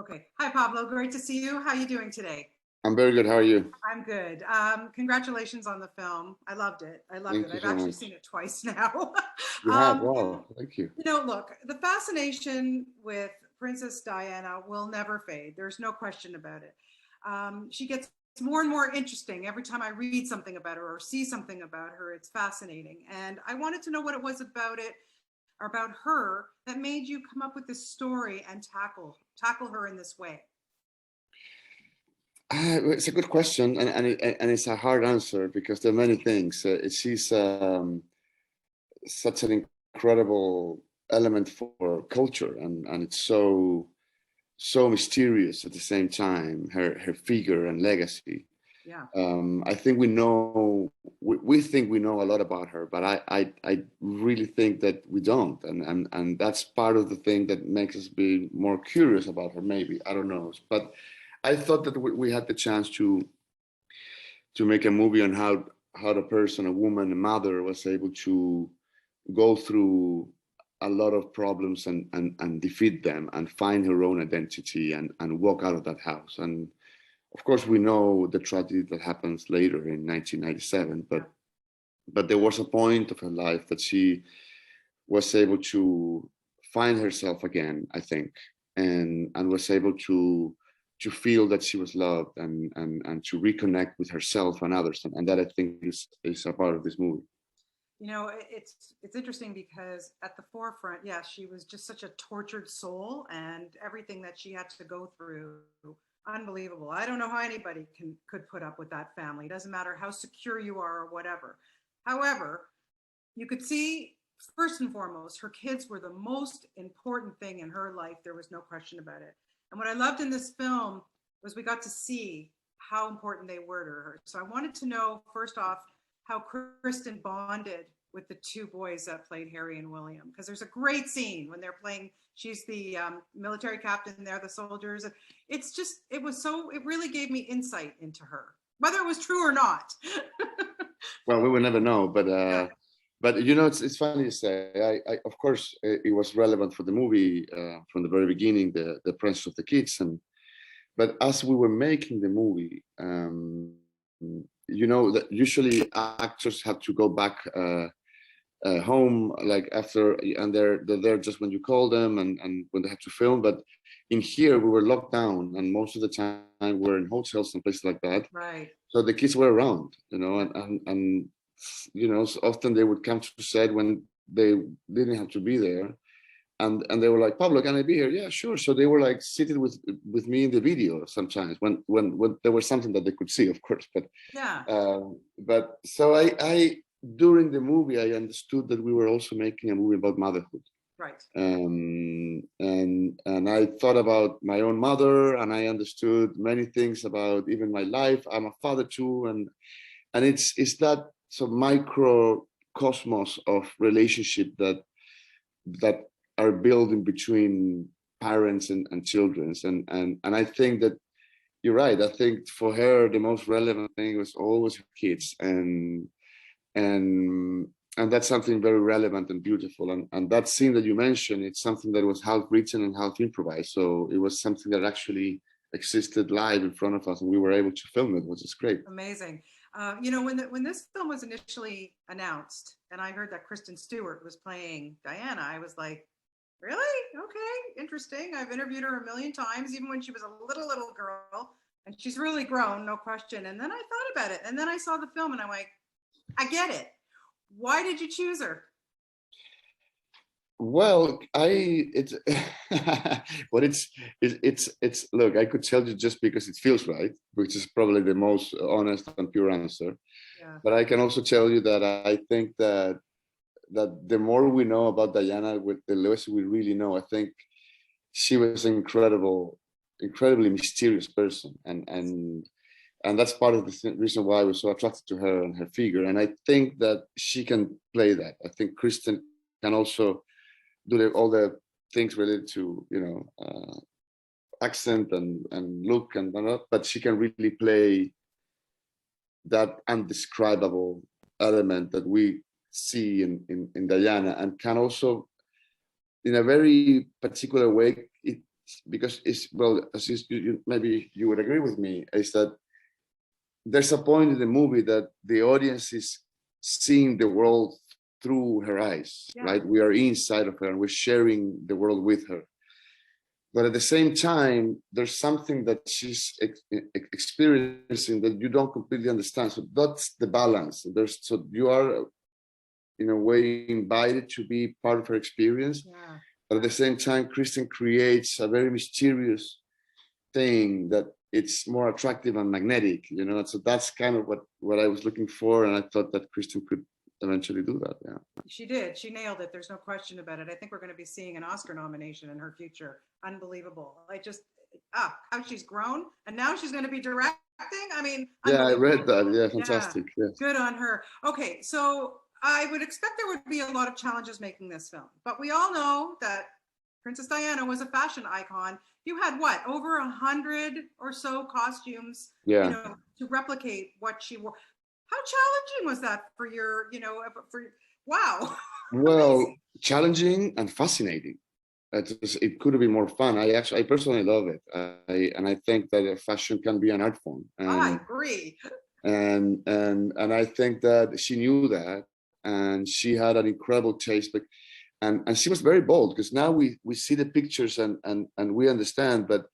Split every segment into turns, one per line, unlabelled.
Okay. Hi, Pablo. Great to see you. How are you doing today?
I'm very good. How are you?
I'm good. Congratulations on the film. I loved it. I loved it.
Thank you
I've
so
actually
much.
seen it twice now.
You have? Wow. Thank you.
Look, the fascination with Princess Diana will never fade. There's no question about it. She gets more and more interesting every time I read something about her or see something about her. It's fascinating. And I wanted to know what it was about it or about her that made you come up with this story and tackle her in this way.
It's a good question, and it's a hard answer because there are many things. She's such an incredible element for culture, and it's so mysterious at the same time. Her figure and legacy.
Yeah.
I think we think we know a lot about her, but I really think that we don't, and that's part of the thing that makes us be more curious about her. Maybe I don't know, but I thought that we had the chance to make a movie on how the person, a woman, a mother, was able to go through a lot of problems and defeat them and find her own identity and walk out of that house. And of course, we know the tragedy that happens later in 1997, but there was a point of her life that she was able to find herself again, I think, and was able to feel that she was loved and to reconnect with herself and others. And that I think is a part of this movie.
It's interesting because at the forefront, yes, she was just such a tortured soul, and everything that she had to go through, unbelievable. I don't know how anybody could put up with that family. It doesn't matter how secure you are or whatever. However, you could see first and foremost, her kids were the most important thing in her life. There was no question about it. And what I loved in this film was we got to see how important they were to her. So I wanted to know, first off, how Kristen bonded with the two boys that played Harry and William, because there's a great scene when they're playing. She's the military captain, they're the soldiers. It really gave me insight into her, whether it was true or not.
Well, we will never know, but it's funny to say. I of course it was relevant for the movie from the very beginning, the presence of the kids, but as we were making the movie, that usually actors have to go back home like after, and they're there just when you call them and when they have to film. But in here we were locked down, and most of the time we're in hotels and places like that.
Right.
So the kids were around, and so often they would come to set when they didn't have to be there. And they were like, Pablo, can I be here? Yeah, sure. So they were like sitting with me in the video sometimes when there was something that they could see, of course. But
yeah.
But so I during the movie I understood that we were also making a movie about motherhood.
Right.
And I thought about my own mother, and I understood many things about even my life. I'm a father too, and it's that so microcosmos of relationship that are building between parents and children. And I think that you're right. I think for her the most relevant thing was always her kids, and that's something very relevant and beautiful. And that scene that you mentioned, it's something that was half written and half improvised. So it was something that actually existed live in front of us, and we were able to film it, which is great.
Amazing. When this film was initially announced, and I heard that Kristen Stewart was playing Diana, I was like, really? Okay, interesting. I've interviewed her a million times, even when she was a little girl, and she's really grown, no question. And then I thought about it, and then I saw the film, and I'm like, I get it. Why did you choose her?
Well, it's look, I could tell you just because it feels right, which is probably the most honest and pure answer.
Yeah.
But I can also tell you that I think that the more we know about Diana, with the less we really know. I think she was an incredibly mysterious person, and that's part of the reason why I was so attracted to her and her figure. And I think that she can play that. I think Kristen can also do all the things related to accent and look and whatnot, but she can really play that undescribable element that we see in Diana, and can also, in a very particular way, because it's, well, as maybe you would agree with me, is that there's a point in the movie that the audience is seeing the world through her eyes, right? We are inside of her and we're sharing the world with her. But at the same time, there's something that she's experiencing that you don't completely understand. So that's the balance. So you are, in a way, invited to be part of her experience. But at the same time, Kristen creates a very mysterious thing that it's more attractive and magnetic, So that's kind of what I was looking for. And I thought that Kristen could eventually do that. Yeah,
she did. She nailed it. There's no question about it. I think we're going to be seeing an Oscar nomination in her future. Unbelievable. How she's grown, and now she's going to be directing. I mean,
yeah, I read that. Yeah, fantastic.
Yeah. Yes. Good on her. Okay, so I would expect there would be a lot of challenges making this film, but we all know that Princess Diana was a fashion icon. You had what, over 100 or so costumes, to replicate what she wore. How challenging was that for your, wow.
Well, challenging and fascinating. It could have been more fun. I personally love it. And I think that fashion can be an art form.
I agree.
And I think that she knew that, and she had an incredible taste. And she was very bold, because now we see the pictures and we understand, but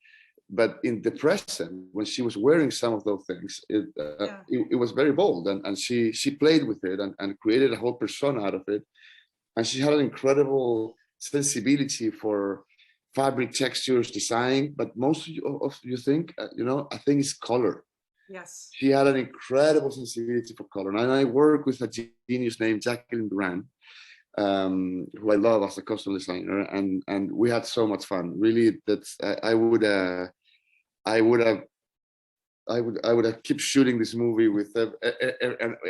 in the present, when she was wearing some of those things, it was very bold, and she played with it and created a whole persona out of it. And she had an incredible sensibility for fabric textures, design, but most of you think, I think it's color.
Yes.
She had an incredible sensibility for color. And I work with a genius named Jacqueline Duran, who I love as a costume designer, and we had so much fun. Really, that's I would have kept shooting this movie with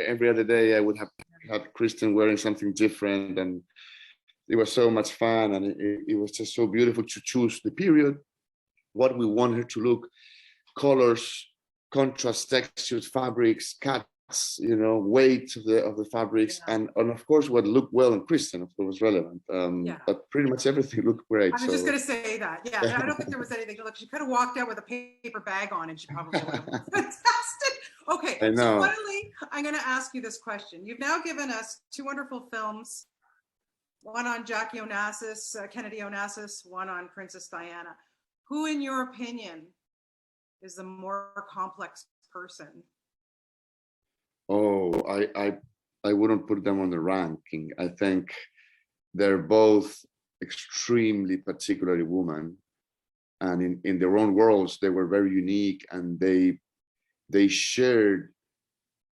every other day. I would have had Kristen wearing something different, and it was so much fun, and it was just so beautiful to choose the period, what we want her to look, colors, contrast, textures, fabrics, cuts, weight of the fabrics, and of course what looked well in Kristen, of course, was relevant. But pretty much everything looked great.
I was just going to say that. Yeah, I don't think there was anything. Look, she could have walked out with a paper bag on, and she probably would have been fantastic. Okay,
I know.
So finally, I'm going to ask you this question. You've now given us two wonderful films, one on Jackie Onassis, Kennedy Onassis, one on Princess Diana. Who, in your opinion, is the more complex person?
Oh, I wouldn't put them on the ranking. I think they're both extremely particularly women, and in their own worlds they were very unique, and they shared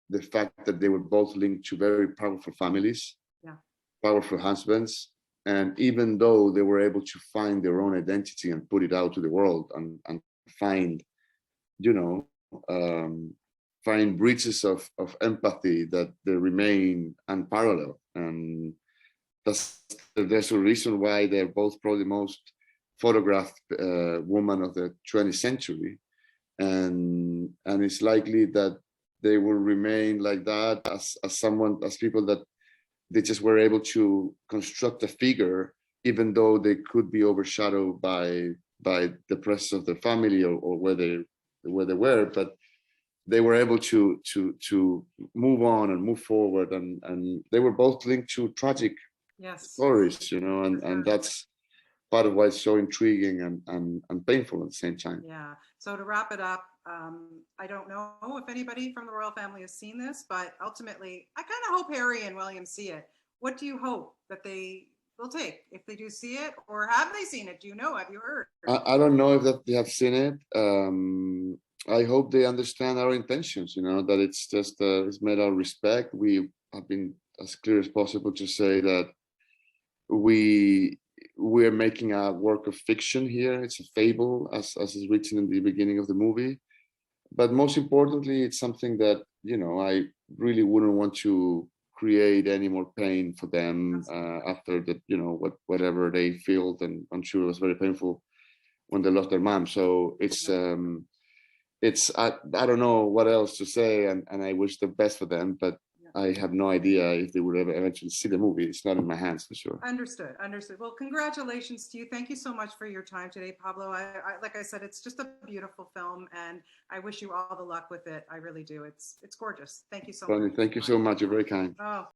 the fact that they were both linked to very powerful families, powerful husbands, and even though they were able to find their own identity and put it out to the world and find find breaches of empathy that they remain unparalleled. And there's a reason why they're both probably the most photographed woman of the 20th century. And it's likely that they will remain like that as people that they just were able to construct a figure, even though they could be overshadowed by the presence of their family or where they were, but they were able to move on and move forward, and they were both linked to tragic stories, and that's part of why it's so intriguing and painful at the same time.
Yeah. So to wrap it up, I don't know if anybody from the royal family has seen this, but ultimately, I kind of hope Harry and William see it. What do you hope that they will take if they do see it, or have they seen it? Do you know? Have you heard?
I don't know if that they have seen it. I hope they understand our intentions, that it's just it's made out of respect. We have been as clear as possible to say that we're making a work of fiction here. It's a fable, as is written in the beginning of the movie. But most importantly, it's something that, I really wouldn't want to create any more pain for them after that, whatever they feel. And I'm sure it was very painful when they lost their mom. So it's I don't know what else to say, and I wish the best for them. But I have no idea if they would ever eventually see the movie. It's not in my hands for sure.
Understood. Understood. Well, congratulations to you. Thank you so much for your time today, Pablo. Like I said, it's just a beautiful film, and I wish you all the luck with it. I really do. It's gorgeous. Thank you so
Tony,
much.
thank you so much. You're very kind.
Oh.